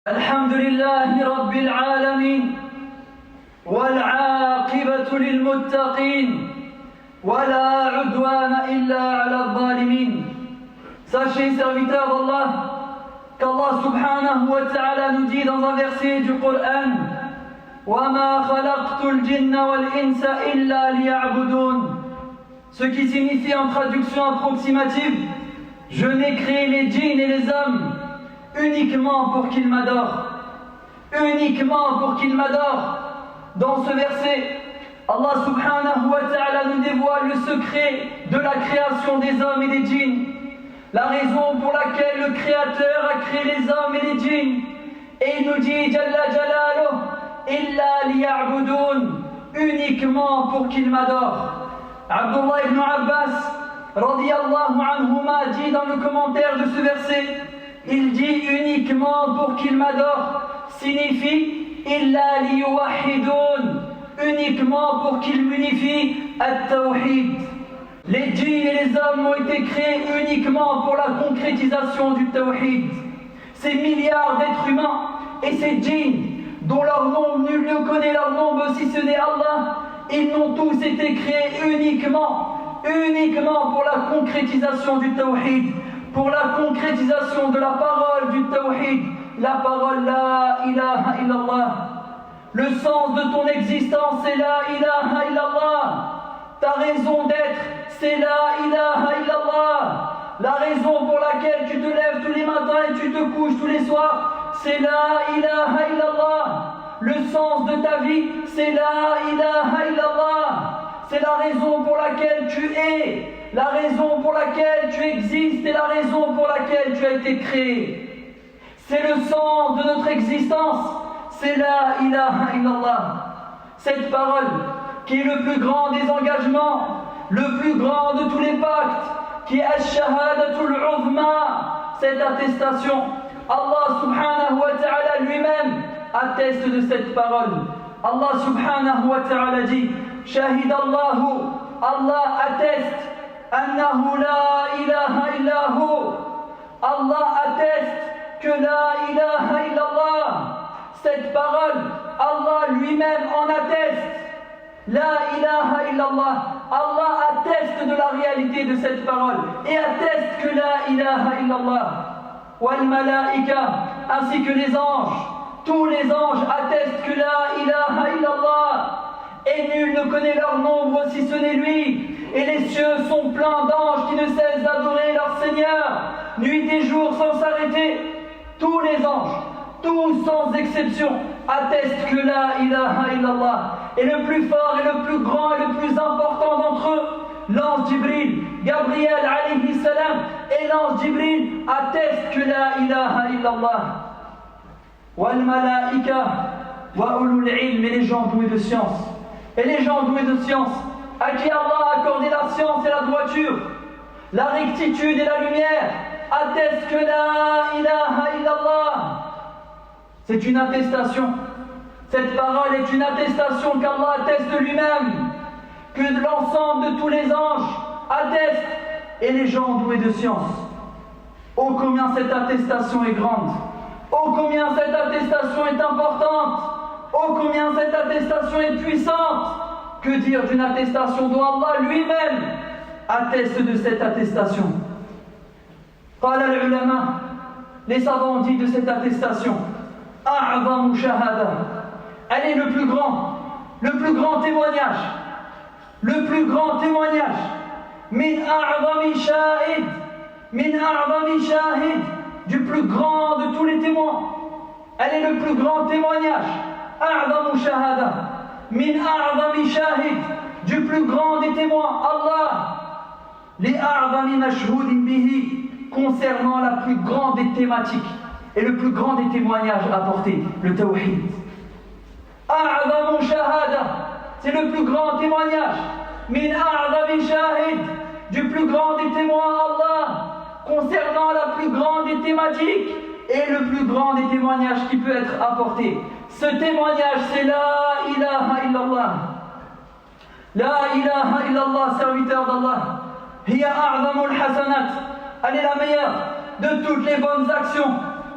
الحمد لله رب العالمين والعاقبة للمتقين ولا عدوان إلا على الظالمين. Sachez, serviteurs d'Allah, qu'Allah subhanahu wa ta'ala nous dit dans un verset du Coran: وَمَا خَلَقْتُ الْجِنَّ وَالْإِنسَ إِلَّا لِيَعْبُدُونَ, ce qui signifie en traduction approximative: je n'ai créé les djinns et les hommes uniquement pour qu'ils m'adorent. Uniquement pour qu'ils m'adorent. Dans ce verset, Allah subhanahu wa ta'ala nous dévoile le secret de la création des hommes et des djinns. La raison pour laquelle le Créateur a créé les hommes et les djinns. Et il nous dit Jalla Jalaluh, Illa liya'budun, uniquement pour qu'ils m'adorent. Abdullah ibn Abbas radiyallahu anhuma dit dans le commentaire de ce verset, il dit uniquement pour qu'il m'adore signifie illa liyuwahhidun, uniquement pour qu'il m'unifie at-tawhid. Les djinns et les hommes ont été créés uniquement pour la concrétisation du tawhid. Ces milliards d'êtres humains et ces djinns dont leur nombre, nul ne connaît leur nombre si ce n'est Allah, ils n'ont tous été créés uniquement pour la concrétisation du tawhid, pour la concrétisation de la parole du tawhid, la parole la ilaha illallah. Le sens de ton existence c'est la ilaha illallah. Ta raison d'être c'est la ilaha illallah. La raison pour laquelle tu te lèves tous les matins et tu te couches tous les soirs, c'est la ilaha illallah. Le sens de ta vie c'est la ilaha illallah. C'est la raison pour laquelle tu es, la raison pour laquelle tu existes et la raison pour laquelle tu as été créé. C'est le sens de notre existence, c'est la ilaha illallah. Cette parole qui est le plus grand des engagements, le plus grand de tous les pactes, qui est ash-shahadatul uzma, cette attestation. Allah subhanahu wa ta'ala lui-même atteste de cette parole. Allah subhanahu wa ta'ala dit: Shahid Allahu, Allah atteste, annahu la ilaha illahu, Allah atteste que la ilaha illallah. Cette parole, Allah lui-même en atteste. La ilaha illallah, Allah atteste de la réalité de cette parole et atteste que la ilaha illallah. Wal malaika, ainsi que les anges, tous les anges attestent que la ilaha illallah. Et nul ne connaît leur nombre si ce n'est lui. Et les cieux sont pleins d'anges qui ne cessent d'adorer leur Seigneur, nuit et jour sans s'arrêter. Tous les anges, tous sans exception, attestent que la ilaha illallah. Et le plus fort et le plus grand et le plus important d'entre eux, l'ange Jibril, Gabriel alayhi salam, et l'ange Jibril attestent que la ilaha illallah. Wal malaika wa ulul ilm, et les gens doués de science. Et les gens doués de science, à qui Allah a accordé la science et la droiture, la rectitude et la lumière, attestent que la ilaha illallah. C'est une attestation. Cette parole est une attestation qu'Allah atteste de lui-même, que l'ensemble de tous les anges attestent, et les gens doués de science. Oh combien cette attestation est grande! Oh combien cette attestation est importante! Oh combien cette attestation est puissante! Que dire d'une attestation dont Allah lui-même atteste de cette attestation? Qala al-ulama, les savants ont dit de cette attestation, a'zamu shahada, elle est le plus grand témoignage, le plus grand témoignage, min a'zami shahid, du plus grand de tous les témoins. Elle est le plus grand témoignage. A'zamu shahada, min a'zami shahid, du plus grand des témoins, Allah. Li a'zami mashhudin bihi, concernant la plus grande des thématiques et le plus grand des témoignages apportés, le tawhid. A'zamu shahada, c'est le plus grand témoignage. Min a'zami shahid, du plus grand des témoins, Allah, concernant la plus grande des thématiques et le plus grand des témoignages qui peut être apporté. Ce témoignage, c'est la ilaha illallah. La ilaha illallah, serviteur d'Allah. Hiya a'zamul hasanat, elle est la meilleure de toutes les bonnes actions.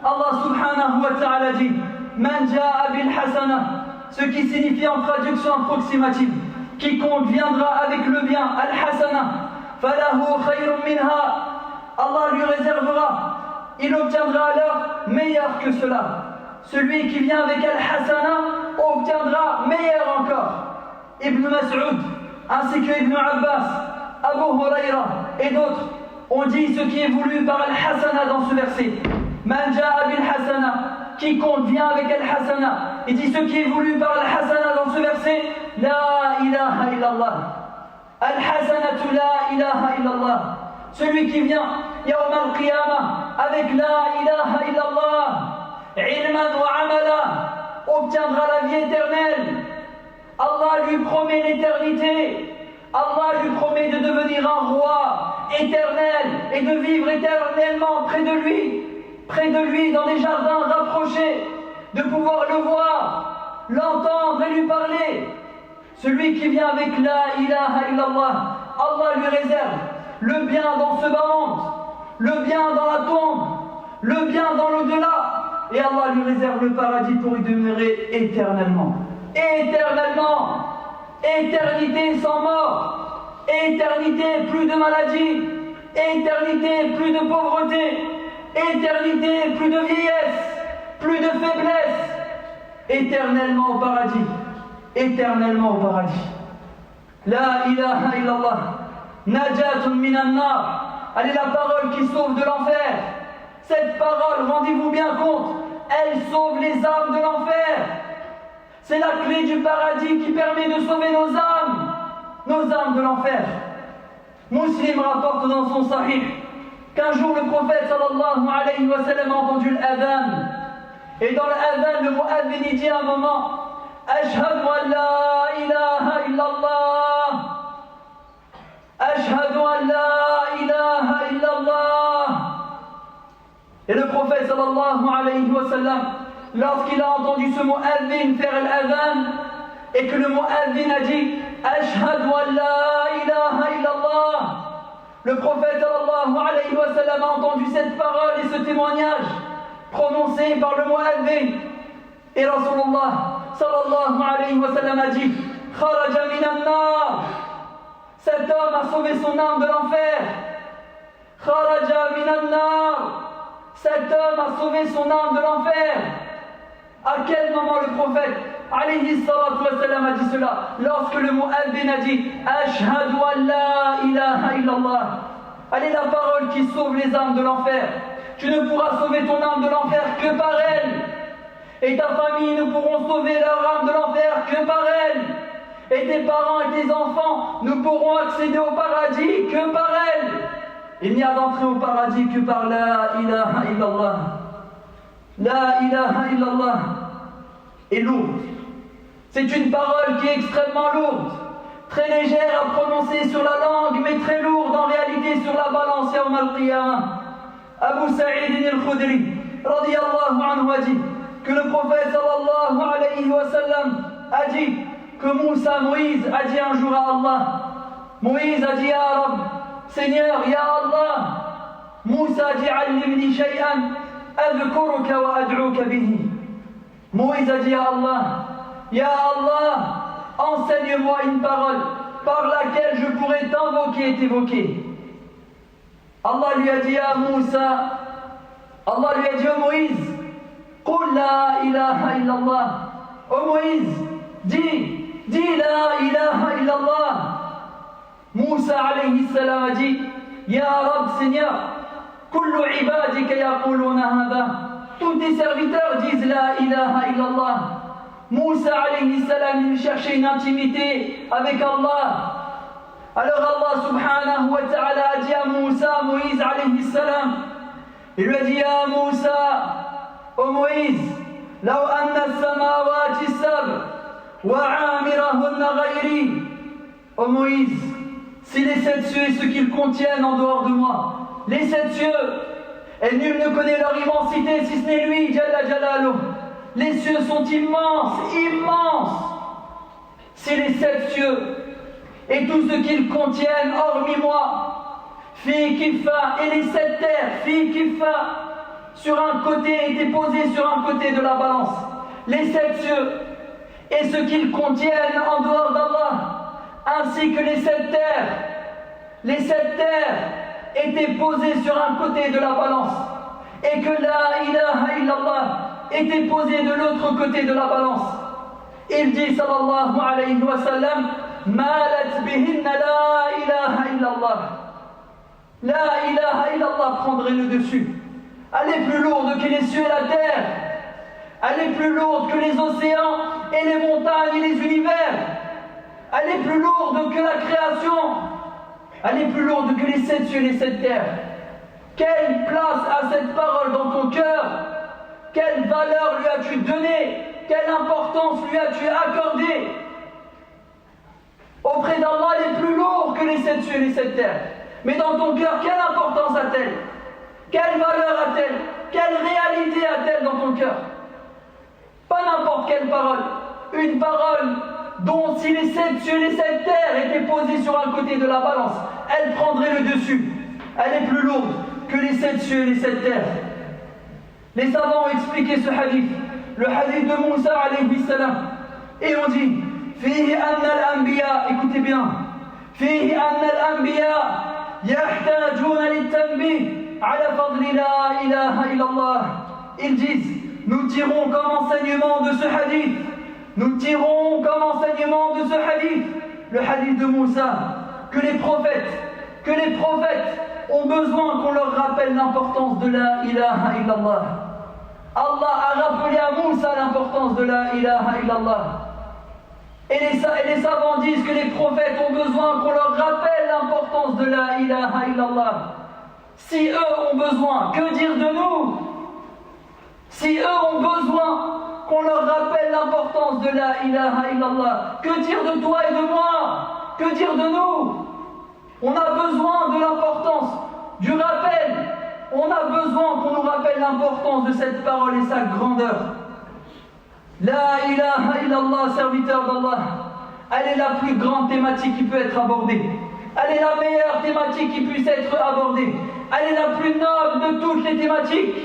Allah subhanahu wa ta'ala dit Man ja'a bil hasana, ce qui signifie en traduction approximative quiconque viendra avec le bien, al-hasana, falahu khayrun minha, Allah lui réservera, il obtiendra alors meilleur que cela. Celui qui vient avec al-hasana obtiendra meilleur encore. Ibn Mas'ud ainsi que Ibn Abbas, Abu Huraira et d'autres ont dit ce qui est voulu par al-hasana dans ce verset. Man ja'a bil hasana, quiconque vient avec al-hasana. Il dit ce qui est voulu par al-hasana dans ce verset, la ilaha illallah. Al-hasanatu la ilaha illallah. Celui qui vient yawm al-qiyamah avec la ilaha illallah, ilman wa amala, obtiendra la vie éternelle. Allah lui promet l'éternité. Allah lui promet de devenir un roi éternel et de vivre éternellement près de lui dans des jardins rapprochés, de pouvoir le voir, l'entendre et lui parler. Celui qui vient avec la ilaha illallah, Allah lui réserve le bien dans ce bas-monde, le bien dans la tombe, le bien dans l'au-delà, et Allah lui réserve le paradis pour y demeurer éternellement. Éternellement, éternité sans mort, éternité plus de maladie, éternité plus de pauvreté, éternité plus de vieillesse, plus de faiblesse, éternellement au paradis, éternellement au paradis. La ilaha illallah, najatun minan nar, elle est la parole qui sauve de l'enfer. Cette parole, rendez-vous bien compte, elle sauve les âmes de l'enfer. C'est la clé du paradis qui permet de sauver nos âmes de l'enfer. Muslim rapporte dans son sahih qu'un jour le prophète sallallahu alayhi wa sallam a entendu l'adhan. Et dans l'adhan, le mu'adhin dit à un moment Ashhadu an la ilaha illallah. Ashhadu an la ilaha illallah. Et le prophète sallallahu alayhi wa sallam, lorsqu'il a entendu ce mu'adhin faire l'adhan et que le mu'adhin a dit Ashhadu an la ilaha illallah, le prophète sallallahu alayhi wa sallam a entendu cette parole et ce témoignage prononcé par le mu'adhin. Et Rasulullah sallallahu alayhi wa sallam a dit Kharaja minan nar, cet homme a sauvé son âme de l'enfer. Kharaja minan nar, cet homme a sauvé son âme de l'enfer. À quel moment le prophète alayhi salatu wa sallam a dit cela? Lorsque le mu'adhin a dit Ashhadu an la ilaha illallah. Elle est la parole qui sauve les âmes de l'enfer. Tu ne pourras sauver ton âme de l'enfer que par elle. Et ta famille ne pourront sauver leur âme de l'enfer que par elle. Et tes parents et tes enfants ne pourront accéder au paradis que par elle. Il n'y a d'entrée au paradis que par la ilaha illallah. La ilaha illallah est lourde. C'est une parole qui est extrêmement lourde, très légère à prononcer sur la langue, mais très lourde en réalité sur la balance yawm al-qiyamah. Abu Sa'id al-Khudri radiyallahu anhu a dit que le prophète sallallahu alayhi wa sallam a dit que Moïse a dit un jour à Allah, Moïse a dit à Rab, Seigneur, Ya Allah, Moussa a dit allimni shay'an adhkuruka wa ad'uka bihi. Moïse a dit à Allah, Ya Allah, enseigne-moi une parole par laquelle je pourrais t'invoquer et t'évoquer. Allah lui a dit à Moussa, Allah lui a dit à Moïse, Qul la ilaha illallah. Oh Moïse, dis la ilaha illallah. Moussa alayhi salam a dit, Ya Rab, Seigneur, kullu ibadika yaquluna hadha. Tous tes serviteurs disent la ilaha illallah. Moussa alayhi salam, il cherchait une intimité avec Allah. Alors Allah subhanahu wa ta'ala a dit à Moussa, Moïse alayhi salam, il lui a dit à Moussa, ô Moïse, law anna as-samawati sab wa 'amirahunna ghayri. Ô Moïse, si les sept cieux et ce qu'ils contiennent en dehors de moi, les sept cieux, et nul ne connaît leur immensité si ce n'est lui, Jalla Jalaluh. Les cieux sont immenses, immenses. Si les sept cieux et tout ce qu'ils contiennent, hormis moi, fi kifa, et les sept terres, fi kifa, sur un côté, étaient posés sur un côté de la balance. Les 7 cieux et ce qu'ils contiennent en dehors d'Allah, ainsi que les 7 terres. Les 7 terres étaient posées sur un côté de la balance, et que la ilaha illallah était posée de l'autre côté de la balance. Il dit sallallahu alayhi wa sallam: Malat bihinna la ilaha illallah. La ilaha illallah prendrait le dessus. Elle est plus lourde que les cieux et la terre. Elle est plus lourde que les océans et les montagnes et les univers. Elle est plus lourde que la création. Elle est plus lourde que les 7 cieux et les 7 terres. Quelle place a cette parole dans ton cœur? Quelle valeur lui as-tu donnée? Quelle importance lui as-tu accordée? Auprès d'Allah, elle est plus lourde que les 7 cieux et les 7 terres. Mais dans ton cœur, quelle importance a-t-elle? Quelle valeur a-t-elle? Quelle réalité a-t-elle dans ton cœur? Pas n'importe quelle parole. Une parole dont si les 7 cieux et les 7 terres étaient posés sur un côté de la balance, elle prendrait le dessus. Elle est plus lourde que les 7 cieux et les 7 terres. Les savants ont expliqué ce hadith, le hadith de Moussa alayhi salam, et on dit: Fihi anna al-anbiya, écoutez bien, Fihi anna al-anbiya yahtajuna lit-tanbih ala fadli la ilaha illallah. Ils disent: nous tirons comme enseignement de ce hadith, nous tirons comme enseignement de ce hadith, le hadith de Moussa, que les prophètes ont besoin qu'on leur rappelle l'importance de la ilaha illallah. Allah a rappelé à Moussa l'importance de la ilaha illallah. Et les savants disent que les prophètes ont besoin qu'on leur rappelle l'importance de la ilaha illallah. Si eux ont besoin, que dire de nous? Si eux ont besoin qu'on leur rappelle l'importance de la ilaha illallah, que dire de toi et de moi? Que dire de nous? On a besoin de l'importance, du rappel. On a besoin qu'on nous rappelle l'importance de cette parole et sa grandeur. La ilaha illallah, serviteur d'Allah, elle est la plus grande thématique qui peut être abordée. Elle est la meilleure thématique qui puisse être abordée. Elle est la plus noble de toutes les thématiques.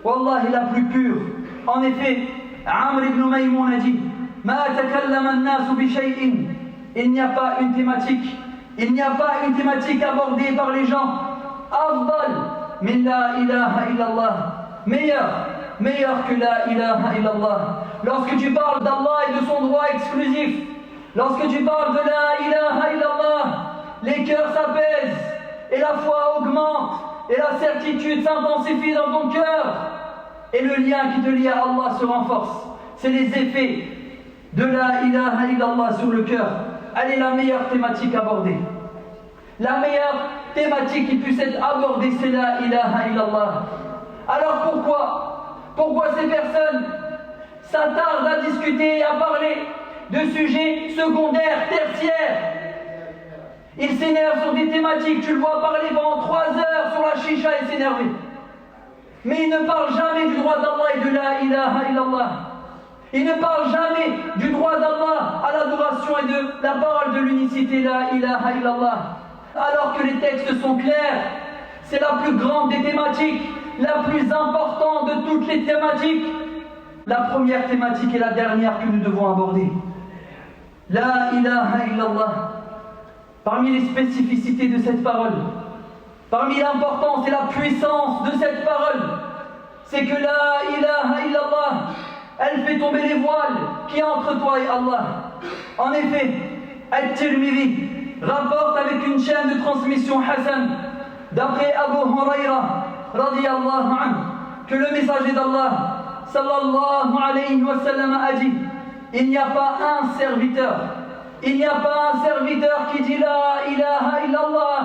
Wallahi, la plus pure. En effet, Amr ibn Maymoun a dit: Ma takallama an-nasu bi shay'in. Il n'y a pas une thématique abordée par les gens. Afdal min la ilaha illallah. Meilleur que la ilaha illallah. Lorsque tu parles d'Allah et de son droit exclusif, lorsque tu parles de la ilaha illallah, les cœurs s'apaisent et la foi augmente et la certitude s'intensifie dans ton cœur et le lien qui te lie à Allah se renforce. C'est les effets de la ilaha illallah sur le cœur. Elle est la meilleure thématique abordée. La meilleure thématique qui puisse être abordée, c'est la ilaha illallah. Alors pourquoi ces personnes s'attardent à discuter et à parler de sujets secondaires, tertiaires? Ils s'énervent sur des thématiques, tu le vois parler pendant 3 heures sur la chicha et s'énerver. Mais ils ne parlent jamais du droit d'Allah et de la ilaha illallah. Ils ne parlent jamais du droit d'Allah à l'adoration et de la parole de l'unicité, la ilaha illallah. Alors que les textes sont clairs, c'est la plus grande des thématiques, la plus importante de toutes les thématiques. La première thématique et la dernière que nous devons aborder. La ilaha illallah. Parmi les spécificités de cette parole, parmi l'importance et la puissance de cette parole, c'est que la ilaha illallah, elle fait tomber les voiles qui entre toi et Allah. En effet, At-Tirmidhi rapporte avec une chaîne de transmission Hassan, d'après Abu Huraira radiyallahu anhu, que le messager d'Allah sallallahu alayhi wa sallam a dit: il n'y a pas un serviteur qui dit la ilaha illallah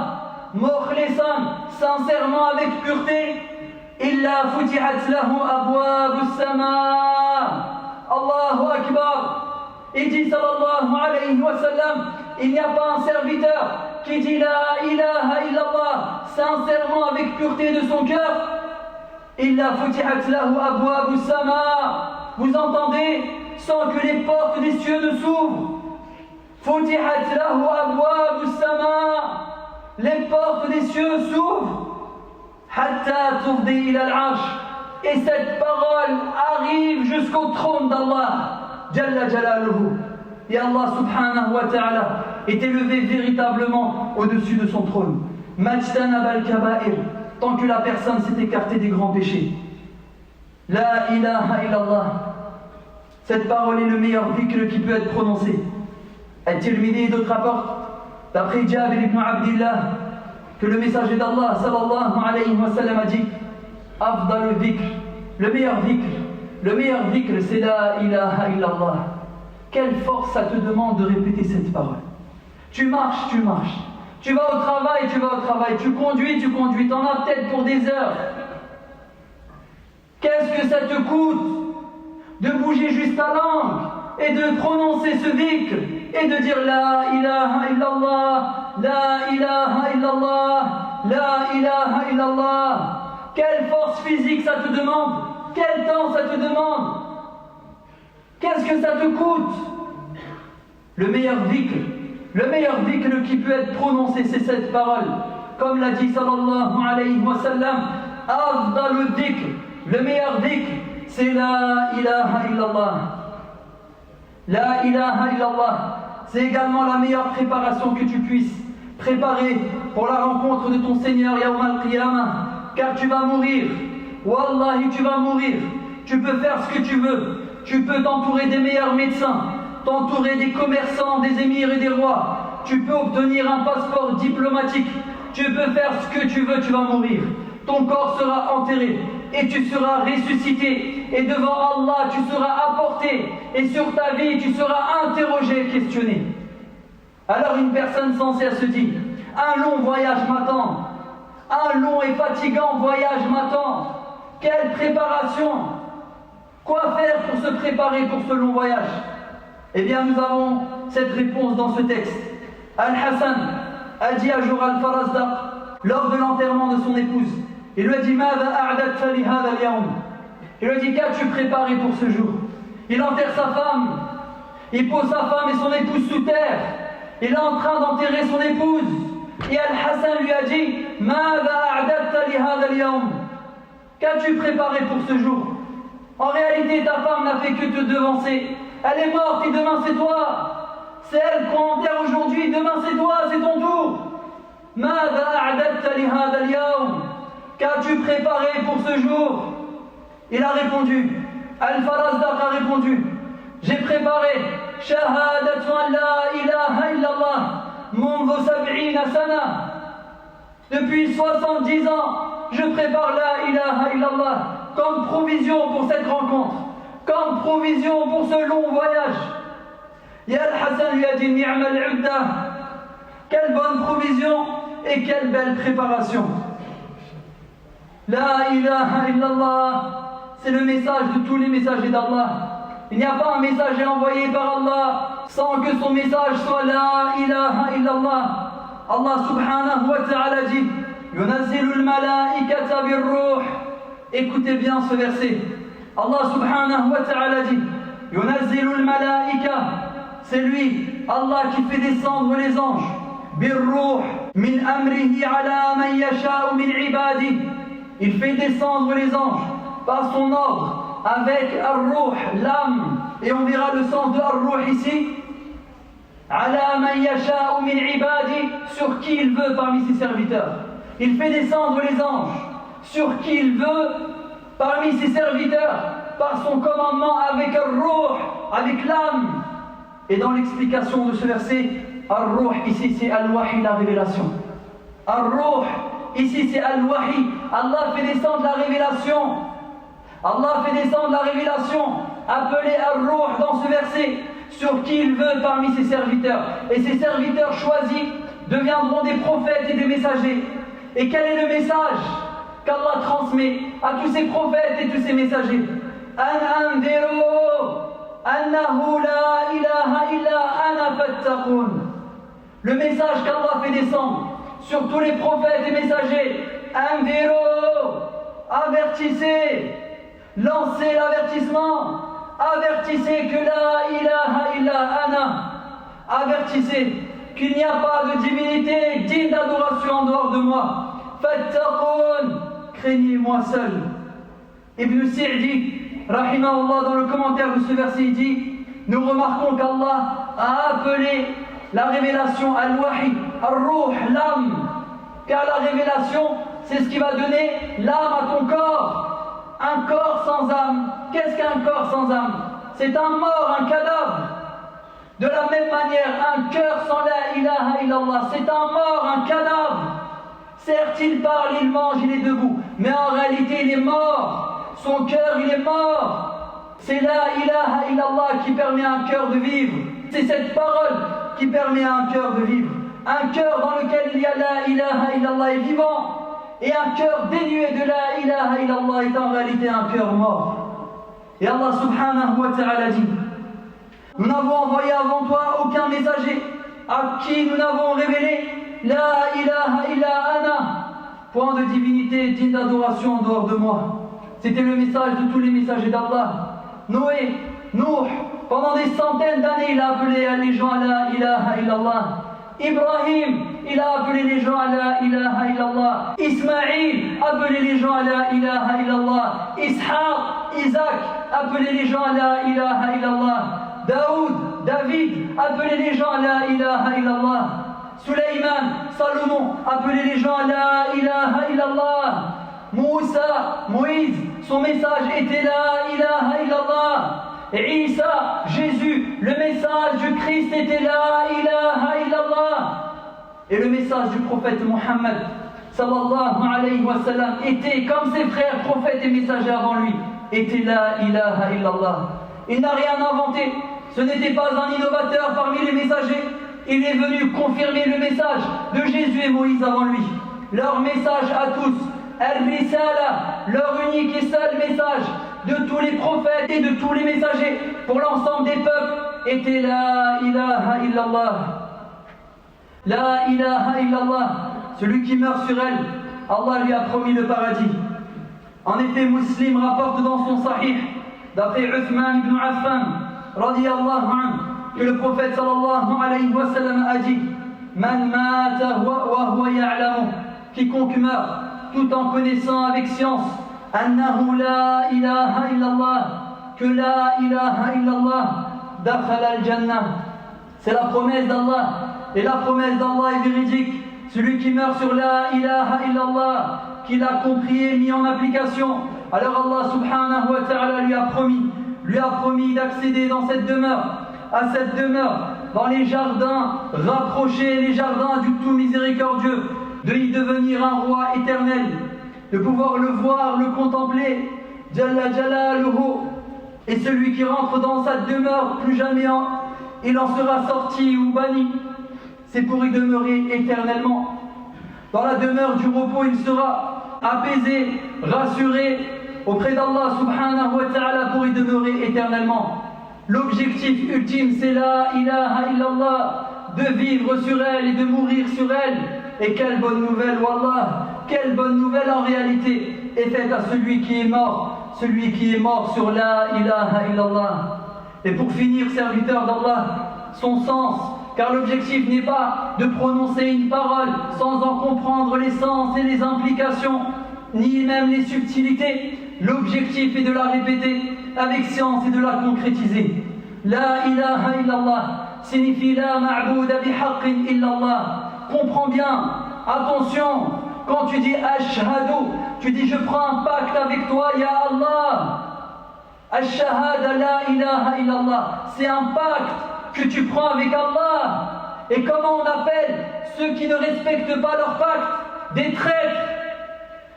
mukhlisan, sincèrement avec pureté, illa futihat lahu abwabus sama. Allahu akbar. Il dit sallallahu alayhi wa sallam: il n'y a pas un serviteur qui dit la ilaha illallah sincèrement avec pureté de son cœur, illa futihat lahu abwabus sama. Vous entendez? Sans que les portes des cieux ne s'ouvrent. Futihat lahu abwabus sama. Les portes des cieux s'ouvrent. Hatta tufdi ila al-arsh. Et cette parole arrive jusqu'au trône d'Allah, Jalla Jalaluhu. Et Allah subhanahu wa ta'ala est élevé véritablement au-dessus de son trône. Majtanab al-kaba'ir, tant que la personne s'est écartée des grands péchés. La ilaha illallah. Cette parole est le meilleur dhikr qui peut être prononcé. At-Tirmidhi et d'autres rapportent, d'après Jabir ibn Abdillah, que le messager d'Allah sallallahu alayhi wa sallam a dit Afdal dhikr, le meilleur dhikr c'est la ilaha illallah. Quelle force ça te demande de répéter cette parole. Tu marches. Tu vas au travail, tu conduis, t'en as peut-être pour des heures. Qu'est-ce que ça te coûte de bouger juste ta langue et de prononcer ce dhikr et de dire la ilaha illallah, la ilaha illallah, la ilaha illallah. Quelle force physique ça te demande? Quel temps ça te demande? Qu'est-ce que ça te coûte? Le meilleur dhikr qui peut être prononcé, c'est cette parole. Comme l'a dit sallallahu alayhi wa sallam, afdalu dhikr, le meilleur dhikr, c'est la ilaha illallah. La ilaha illallah, c'est également la meilleure préparation que tu puisses préparer pour la rencontre de ton Seigneur Yawm al-Qiyamah, car tu vas mourir. Wallahi, tu vas mourir. Tu peux faire ce que tu veux. Tu peux t'entourer des meilleurs médecins, t'entourer des commerçants, des émirs et des rois. Tu peux obtenir un passeport diplomatique. Tu peux faire ce que tu veux, tu vas mourir. Ton corps sera enterré et tu seras ressuscité. Et devant Allah, tu seras apporté. Et sur ta vie, tu seras interrogé, questionné. Alors une personne sensée se dit, un long voyage m'attend. Un long et fatigant voyage m'attend. Quelle préparation! Quoi faire pour se préparer pour ce long voyage? Eh bien, nous avons cette réponse dans ce texte. Al-Hassan a dit à Jura al-Farazdaq, lors de l'enterrement de son épouse, il lui a dit il lui a dit, qu'as-tu préparé pour ce jour? Il enterre sa femme, il pose sa femme et son épouse sous terre, il est en train d'enterrer son épouse, et Al-Hassan lui a dit, qu'as-tu préparé pour ce jour? En réalité, ta femme n'a fait que te devancer. Elle est morte et demain c'est toi. C'est elle qu'on enterre aujourd'hui, demain c'est toi, c'est ton tour. Qu'as-tu préparé pour ce jour? Il a répondu, Al-Farazdaq a répondu, j'ai préparé Shahadatu an la ilaha illallah mundu 70 sana. Depuis 70 ans, je prépare la ilaha illallah comme provision pour cette rencontre, comme provision pour ce long voyage. Et Al-Hassan lui a dit, Ni'mal udda, quelle bonne provision et quelle belle préparation. La ilaha illallah, c'est le message de tous les messagers d'Allah. Il n'y a pas un messager envoyé par Allah sans que son message soit la ilaha illallah. Allah subhanahu wa ta'ala dit, Yunazzilul malaikata birruh. Écoutez bien ce verset. Allah subhanahu wa ta'ala dit, Yunazzilul malaika, c'est lui, Allah qui fait descendre les anges. Birruh min amrihi ala man yasha'u min ibadi. Il fait descendre les anges par son ordre avec ar-ruh, l'âme. Et on verra le sens de ar-ruh ici. Ala man yasha'u min ibadi, sur qui il veut parmi ses serviteurs. Il fait descendre les anges sur qui il veut parmi ses serviteurs par son commandement avec ar-ruh, avec l'âme. Et dans l'explication de ce verset, ar-ruh ici c'est al-wahi, la révélation. Ar-ruh ici c'est al-wahi, Allah fait descendre la révélation. Allah fait descendre la révélation, appelée ar-ruh dans ce verset, sur qui il veut parmi ses serviteurs. Et ses serviteurs choisis deviendront des prophètes et des messagers. Et quel est le message qu'Allah transmet à tous ses prophètes et tous ses messagers? An anziru annahu la ilaha illa ana fattaqun. Le message qu'Allah fait descendre sur tous les prophètes et messagers. Anziru, avertissez, lancez l'avertissement, avertissez que la ilaha illa ana, avertissez qu'il n'y a pas de divinité digne d'adoration en dehors de moi. Fattaqun, craignez-moi seul. Ibn Sa'di, rahimahullah, dans le commentaire de ce verset, il dit: nous remarquons qu'Allah a appelé la révélation al-wahi, al-ruh, l'âme, car la révélation, c'est ce qui va donner l'âme à ton corps. Un corps sans âme. Qu'est-ce qu'un corps sans âme? C'est un mort, un cadavre. De la même manière, un cœur sans la ilaha illallah, c'est un mort, un cadavre. Certes, il parle, il mange, il est debout, mais en réalité, il est mort. Son cœur, il est mort. C'est la ilaha illallah qui permet à un cœur de vivre. C'est cette parole qui permet à un cœur de vivre. Un cœur dans lequel il y a la ilaha illallah est vivant. Et un cœur dénué de la ilaha illallah est en réalité un cœur mort. Et Allah subhanahu wa ta'ala dit: nous n'avons envoyé avant toi aucun messager à qui nous n'avons révélé la ilaha illa ana, point de divinité digne d'adoration en dehors de moi. C'était le message de tous les messagers d'Allah. Noé, Nuh, pendant des centaines d'années, il a appelé les gens à la ilaha illallah. Ibrahim, il a appelé les gens à la ilaha illallah. Ismaïl, appelé les gens à la ilaha illallah. Ishaq, Isaac, appelé les gens à la ilaha illallah. Daoud, David, appelé les gens à la ilaha illallah. Suleyman, Salomon, appelé les gens à la ilaha illallah. Moussa, Moïse, son message était la ilaha illallah. Et Isa, Jésus, le message du Christ était la ilaha illallah. Et le message du prophète Mohammed sallallahu alayhi wa sallam était, comme ses frères prophètes et messagers avant lui, était la ilaha illallah. Il n'a rien inventé, ce n'était pas un innovateur parmi les messagers. Il est venu confirmer le message de Jésus et Moïse avant lui. Leur message à tous, al-risala, leur unique et seul message de tous les prophètes et de tous les messagers pour l'ensemble des peuples était la ilaha illallah. La ilaha illallah, celui qui meurt sur elle, Allah lui a promis le paradis. En effet, Muslim rapporte dans son sahih, d'après Uthman ibn Affan, radiyallahu anhu, que le prophète sallallahu alayhi wa sallam a dit: Man mata wa huwa ya'lamu, quiconque meurt tout en connaissant avec science annahu la ilaha illallah, que la ilaha illallah dakhala al-jannah. C'est la promesse d'Allah, et la promesse d'Allah est véridique. Celui qui meurt sur la ilaha illallah, qui l'a compris et mis en application, alors Allah subhanahu wa ta'ala lui a promis d'accéder dans cette demeure, à cette demeure, dans les jardins rapprochés, les jardins du tout miséricordieux, de y devenir un roi éternel, de pouvoir le voir, le contempler, Jalla Jalaluhu. Et celui qui rentre dans sa demeure, plus jamais il en sera sorti ou banni. C'est pour y demeurer éternellement. Dans la demeure du repos, il sera apaisé, rassuré auprès d'Allah subhanahu wa ta'ala pour y demeurer éternellement. L'objectif ultime, c'est la ilaha illallah, de vivre sur elle et de mourir sur elle. Et quelle bonne nouvelle, wallah, quelle bonne nouvelle en réalité est faite à celui qui est mort sur la ilaha illallah. Et pour finir, serviteur d'Allah, son sens, car l'objectif n'est pas de prononcer une parole sans en comprendre les sens et les implications, ni même les subtilités. L'objectif est de la répéter avec science et de la concrétiser. La ilaha illallah signifie la ma'bouda bihaqqin illallah. Comprends bien, attention, quand tu dis ashhadu, tu dis je prends un pacte avec toi, ya Allah. Ash-shahada la ilaha illallah, c'est un pacte que tu prends avec Allah. Et comment on appelle ceux qui ne respectent pas leur pacte? Des traîtres.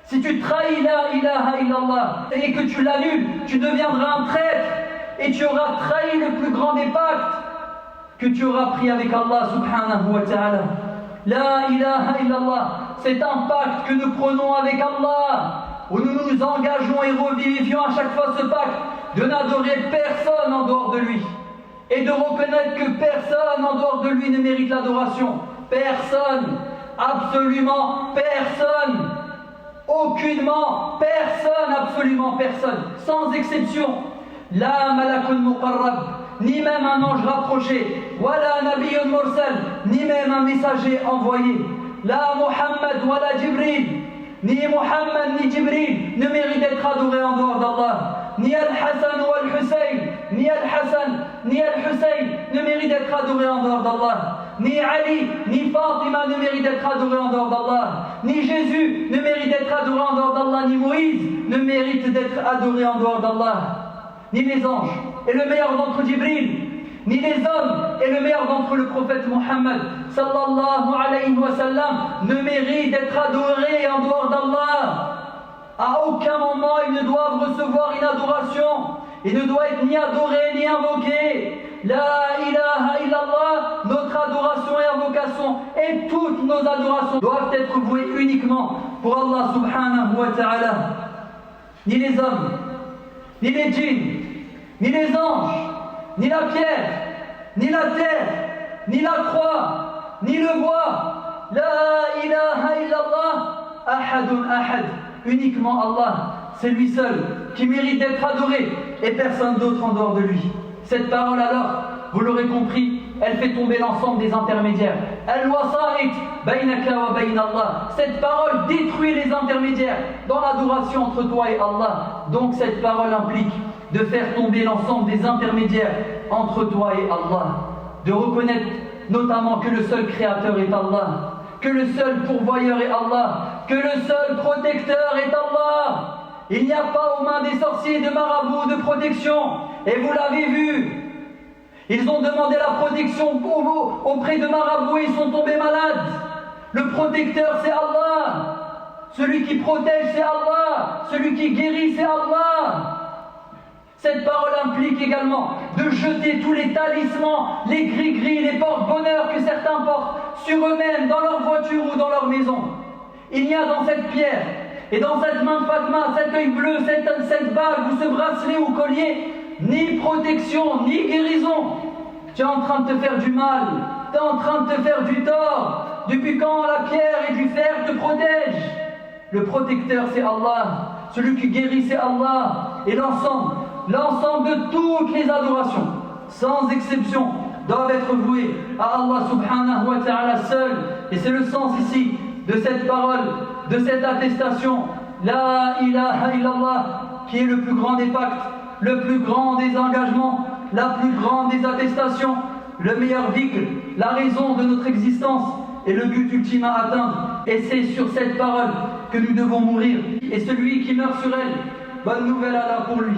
Si tu trahis la ilaha illallah et que tu l'annules, tu deviendras un traître et tu auras trahi le plus grand des pactes que tu auras pris avec Allah subhanahu wa ta'ala. La ilaha illallah, c'est un pacte que nous prenons avec Allah, où nous nous engageons et revivifions à chaque fois ce pacte de n'adorer personne en dehors de lui et de reconnaître que personne en dehors de lui ne mérite l'adoration. Personne, absolument personne, aucunement personne, absolument personne, sans exception. La malakun muqarrab, ni même un ange rapproché, wala nabiyyun mursal, ni même un messager envoyé. La Muhammad wala Jibril, ni Mohammed, ni Jibril ne méritent d'être adorés en dehors d'Allah. Ni Al-Hassan ou Al-Hussein, ni Al-Hassan, ni Al-Hussein ne méritent d'être adorés en dehors d'Allah. Ni Ali, ni Fatima ne méritent d'être adorés en dehors d'Allah. Ni Jésus ne mérite d'être adoré en dehors d'Allah. Ni Moïse ne mérite d'être adoré en dehors d'Allah. Ni les anges, et le meilleur d'entre Jibril, ni les hommes, et le meilleur d'entre le prophète Mohammed sallallahu alayhi wa sallam ne méritent d'être adorés en dehors d'Allah. À aucun moment ils ne doivent recevoir une adoration. Ils ne doivent être ni adorés ni invoqués. La ilaha illallah, notre adoration et invocation et toutes nos adorations doivent être vouées uniquement pour Allah subhanahu wa ta'ala. Ni les hommes, ni les djinns, ni les anges, ni la pierre, ni la terre, ni la croix, ni le bois. La ilaha illallah, ahadun ahad. Uniquement Allah, c'est lui seul qui mérite d'être adoré et personne d'autre en dehors de lui. Cette parole alors, vous l'aurez compris, elle fait tomber l'ensemble des intermédiaires. Al-wasa'it baynaka wa bayna Allah. Cette parole détruit les intermédiaires dans l'adoration entre toi et Allah. Donc cette parole implique de faire tomber l'ensemble des intermédiaires entre toi et Allah. De reconnaître notamment que le seul créateur est Allah, que le seul pourvoyeur est Allah, que le seul protecteur est Allah. Il n'y a pas aux mains des sorciers, de marabouts, de protection. Et vous l'avez vu, ils ont demandé la protection auprès de marabouts et ils sont tombés malades. Le protecteur c'est Allah. Celui qui protège c'est Allah. Celui qui guérit c'est Allah. Cette parole implique également de jeter tous les talismans, les gris-gris, les porte-bonheur que certains portent sur eux-mêmes, dans leur voiture ou dans leur maison. Il n'y a dans cette pierre et dans cette main de Fatma, cet œil bleu, cette bague ou ce bracelet ou collier, ni protection, ni guérison. Tu es en train de te faire du mal, tu es en train de te faire du tort. Depuis quand la pierre et du fer te protègent? Le protecteur c'est Allah, celui qui guérit c'est Allah. Et l'ensemble de toutes les adorations, sans exception, doivent être vouées à Allah subhanahu wa ta'ala seul. Et c'est le sens ici de cette parole, de cette attestation, La ilaha illallah, qui est le plus grand des pactes, le plus grand des engagements, la plus grande des attestations, le meilleur véhicule, la raison de notre existence et le but ultime à atteindre. Et c'est sur cette parole que nous devons mourir. Et celui qui meurt sur elle, bonne nouvelle Allah pour lui.